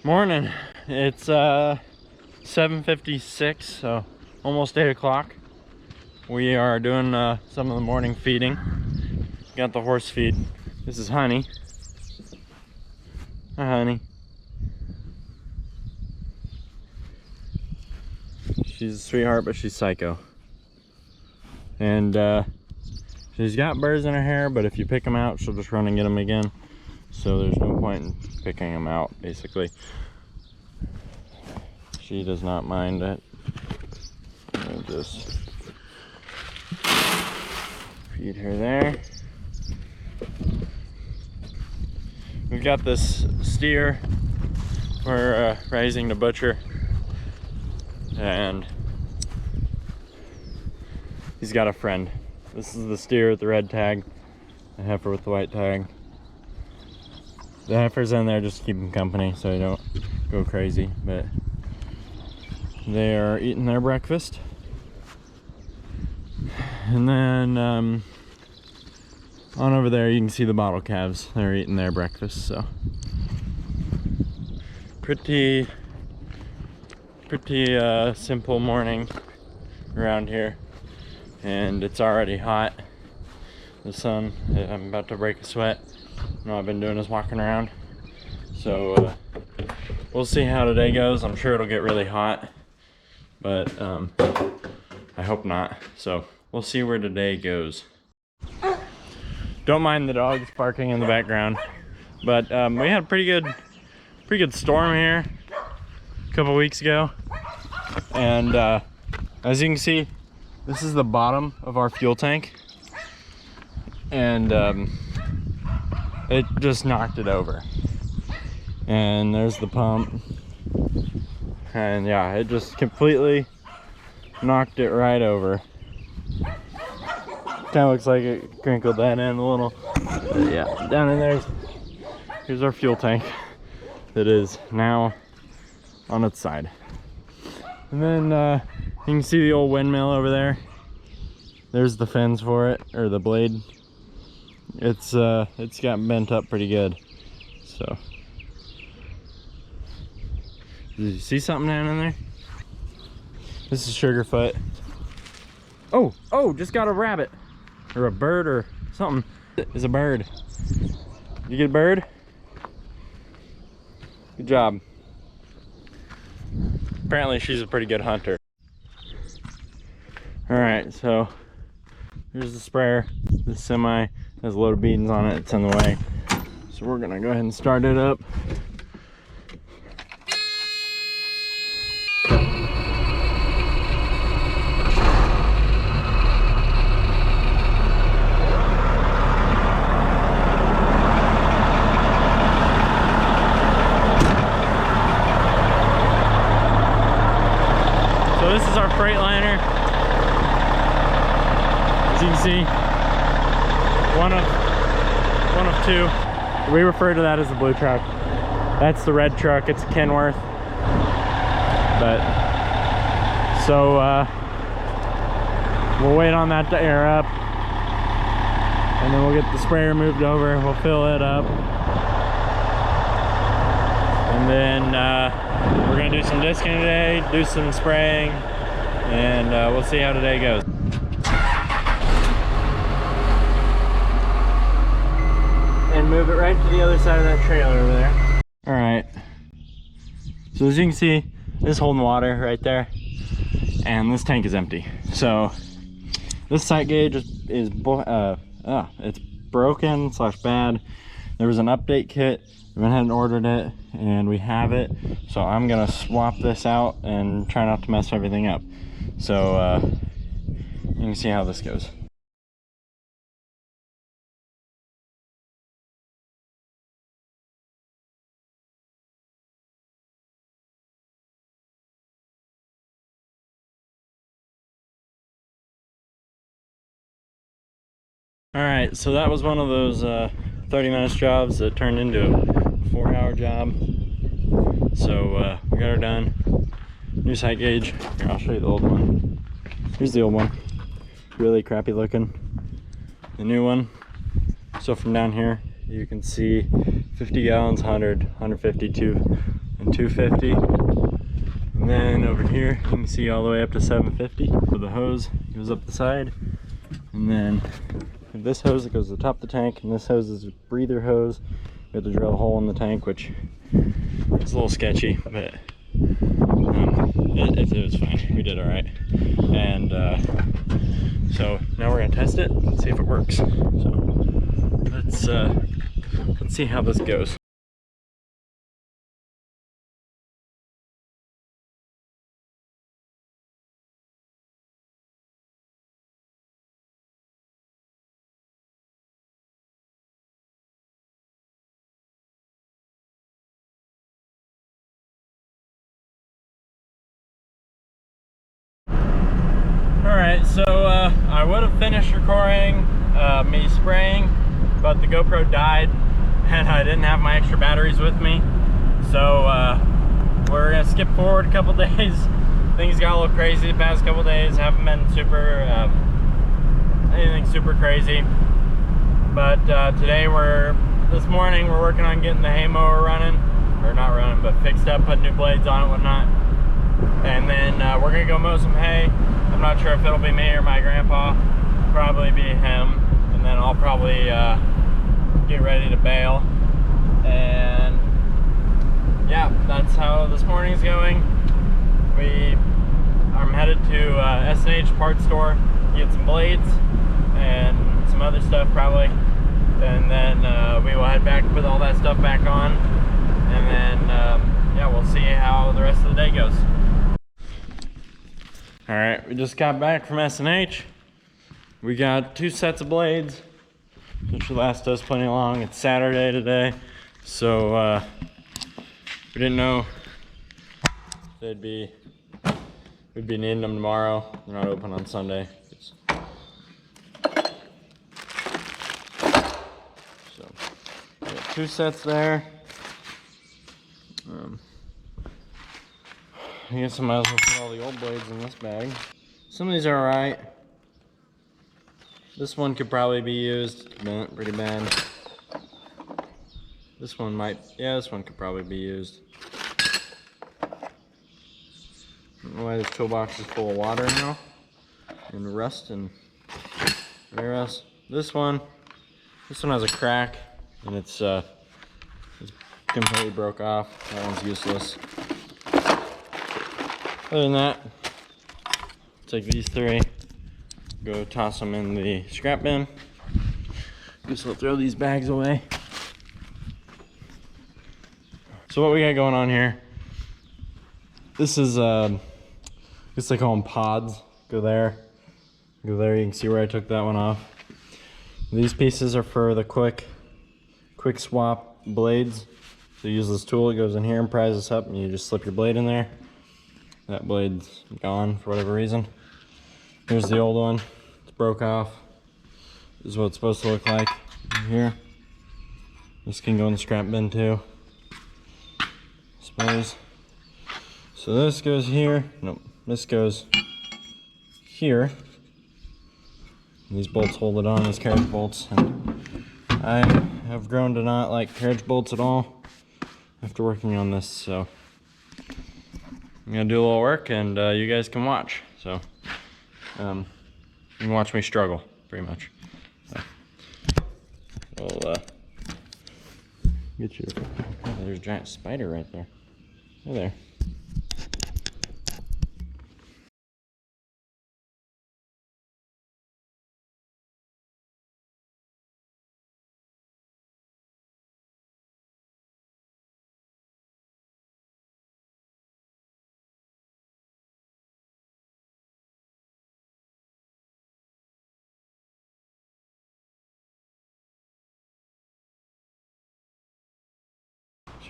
Morning. It's 7:56, so almost 8 o'clock. We are doing some of the morning feeding. Got the horse feed. This is Honey. Hi, Honey. She's a sweetheart, but she's psycho. And she's got burrs in her hair, but if you pick them out, she'll just run and get them again. So there's no point in picking them out, basically. She does not mind it. I'll just feed her there. We've got this steer we're raising to butcher, and he's got a friend. This is the steer with the red tag, the heifer with the white tag. The heifer's in there just to keep him company so he don't go crazy, but they are eating their breakfast. And then on over there you can see the bottle calves. They're eating their breakfast, so pretty simple morning around here. And it's already hot. The sun, I'm about to break a sweat. All I've been doing is walking around. So we'll see how today goes. I'm sure it'll get really hot, but I hope not. So we'll see where today goes. Don't mind the dogs barking in the background, but we had a pretty good storm here a couple weeks ago, and as you can see, this is the bottom of our fuel tank, and it just knocked it over. And there's the pump, and yeah, it just completely knocked it right over. Kind of looks like it crinkled that in a little, but yeah, down in there, here's our fuel tank that is now on its side. And then you can see the old windmill over there. There's the fins for it, or the blade. It's got bent up pretty good. So did you see something down in there? This is Sugarfoot. Oh, just got a rabbit or a bird or something. It's a bird. You get a bird? Good job. Apparently she's a pretty good hunter. All right, so here's the sprayer. The semi has a load of beans on it. It's in the way. So we're gonna go ahead and start it up. So this is our Freightliner. As you can see, one of two. We refer to that as the blue truck. That's the red truck. It's a Kenworth. But so we'll wait on that to air up, and then we'll get the sprayer moved over. We'll fill it up, and then we're gonna do some disking today, do some spraying, and we'll see how today goes. And move it right to the other side of that trailer over there. All right, so as you can see, this is holding water right there, and this tank is empty. So this sight gauge is it's broken / bad. There was an update kit. We went ahead and ordered it, and we have it. So I'm gonna swap this out and try not to mess everything up. So you can see how this goes. All right, so that was one of those 30 minutes jobs that turned into a 4-hour job. So we got her done. New sight gauge. Here, I'll show you the old one. Here's the old one. Really crappy looking. The new one. So from down here, you can see 50 gallons, 100, 150, and 250. And then over here, you can see all the way up to 750 where the hose goes up the side. And then this hose that goes to the top of the tank, and this hose is a breather hose. We have to drill a hole in the tank, which is a little sketcy, but it was fine. We did all right. And so now we're gonna test it and see if it works. So let's see how this goes. Alright, so I would have finished recording me spraying, but the GoPro died and I didn't have my extra batteries with me. So we're gonna skip forward a couple days. Things got a little crazy the past couple days. Haven't been super anything super crazy. But this morning we're working on getting the hay mower running, or not running, but fixed up, putting new blades on it, whatnot. And then we're gonna go mow some hay. I'm not sure if it'll be me or my grandpa. Probably be him. And then I'll probably get ready to bale. And yeah, that's how this morning's going. I'm headed to S&H parts store, get some blades and some other stuff probably. And then we will head back, put all that stuff back on. And then yeah, we'll see how the rest of the day goes. All right, we just got back from S&H. We got 2 sets of blades, which should last us plenty long. It's Saturday today, so we didn't know we'd be needing them tomorrow. They're not open on Sunday. So we got 2 sets there. I guess I might as well put all the old blades in this bag. Some of these are alright. This one could probably be used, bent pretty bad. This one this one could probably be used. I don't know why this toolbox is full of water now, and rust and whatever else. This one has a crack, and it's completely broke off. That one's useless. Other than that, take these 3, go toss them in the scrap bin. Guess we'll throw these bags away. So what we got going on here, this is, I guess they call them pods. Go there, you can see where I took that one off. These pieces are for the quick swap blades. So you use this tool, it goes in here and pries this up, and you just slip your blade in there. That blade's gone for whatever reason. Here's the old one. It's broke off. This is what it's supposed to look like here. This can go in the scrap bin too, I suppose. So this goes here. Nope, this goes here. And these bolts hold it on, these carriage bolts. And I have grown to not like carriage bolts at all after working on this, so I'm gonna do a little work, and you guys can watch. So you can watch me struggle, pretty much. So, we'll get you. Oh, there's a giant spider right there. Hey there.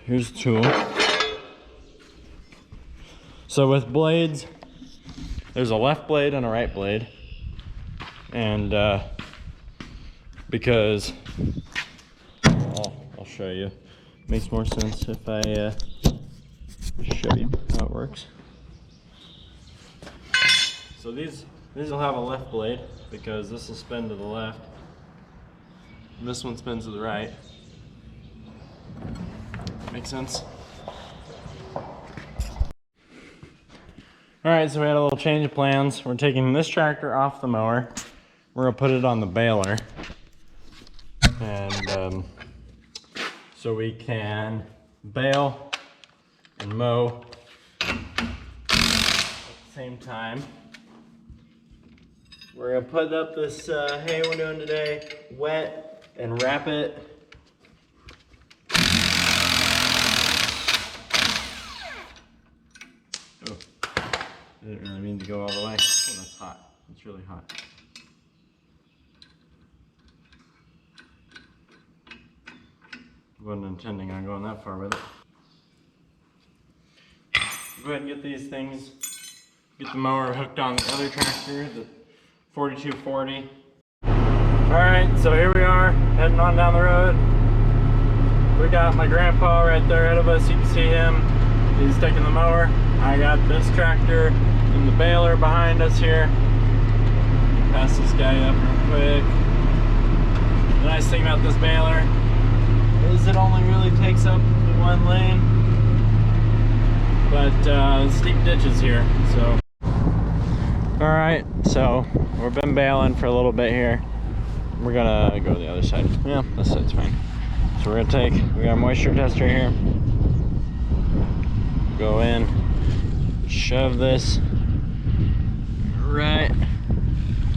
Here's the tool. So with blades, there's a left blade and a right blade. And because, I'll show you. Makes more sense if I show you how it works. So these will have a left blade because this will spin to the left. And this one spins to the right. Makes sense? Alright, so we had a little change of plans. We're taking this tractor off the mower. We're gonna put it on the baler. And so we can bale and mow at the same time. We're gonna put up this hay we're doing today, wet, and wrap it. Oh, I didn't really mean to go all the way. Oh, that's hot. It's really hot. Wasn't intending on going that far with it. Go ahead and get these things. Get the mower hooked on the other tractor, the 4240. Alright, so here we are, heading on down the road. We got my grandpa right there ahead of us. You can see him. He's taking the mower. I got this tractor and the baler behind us here. Pass this guy up real quick. The nice thing about this baler is it only really takes up one lane, but steep ditches here. So, all right, so we've been baling for a little bit here. We're gonna go to the other side. Yeah, this side's fine. So we're gonna we got a moisture tester here. Go in, shove this right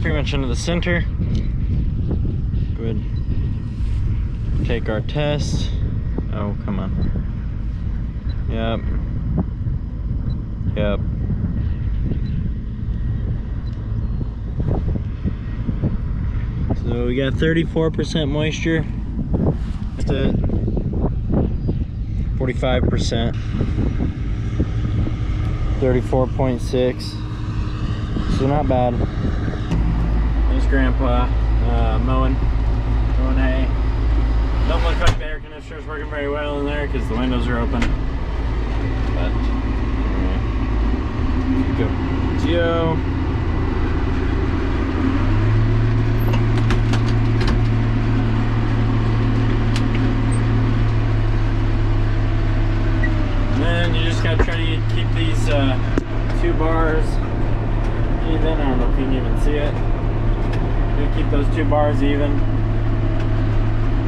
pretty much into the center. Go ahead, take our test. Oh, come on. Yep. Yep. So we got 34% moisture. That's it. 45%. 34.6. So not bad. There's Grandpa mowing hay. Don't look like the air conditioner's working very well in there because the windows are open. But anyway, go. Geo. And then you just gotta try to keep these 2 bars even. I don't know if you can even see it. You keep those 2 bars even.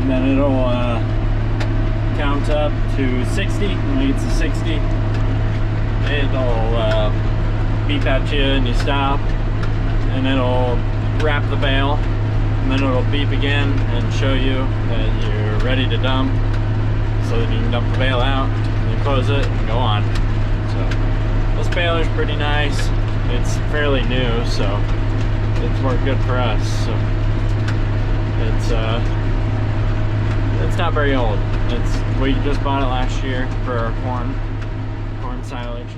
And then it'll count up to 60. When it gets to 60, it'll beep at you and you stop. And it'll wrap the bale. And then it'll beep again and show you that you're ready to dump. So that you can dump the bale out. And then close it and go on. So this baler's pretty nice. It's fairly new, so it's worked good for us. So it's not very old. We just bought it last year for our corn silage.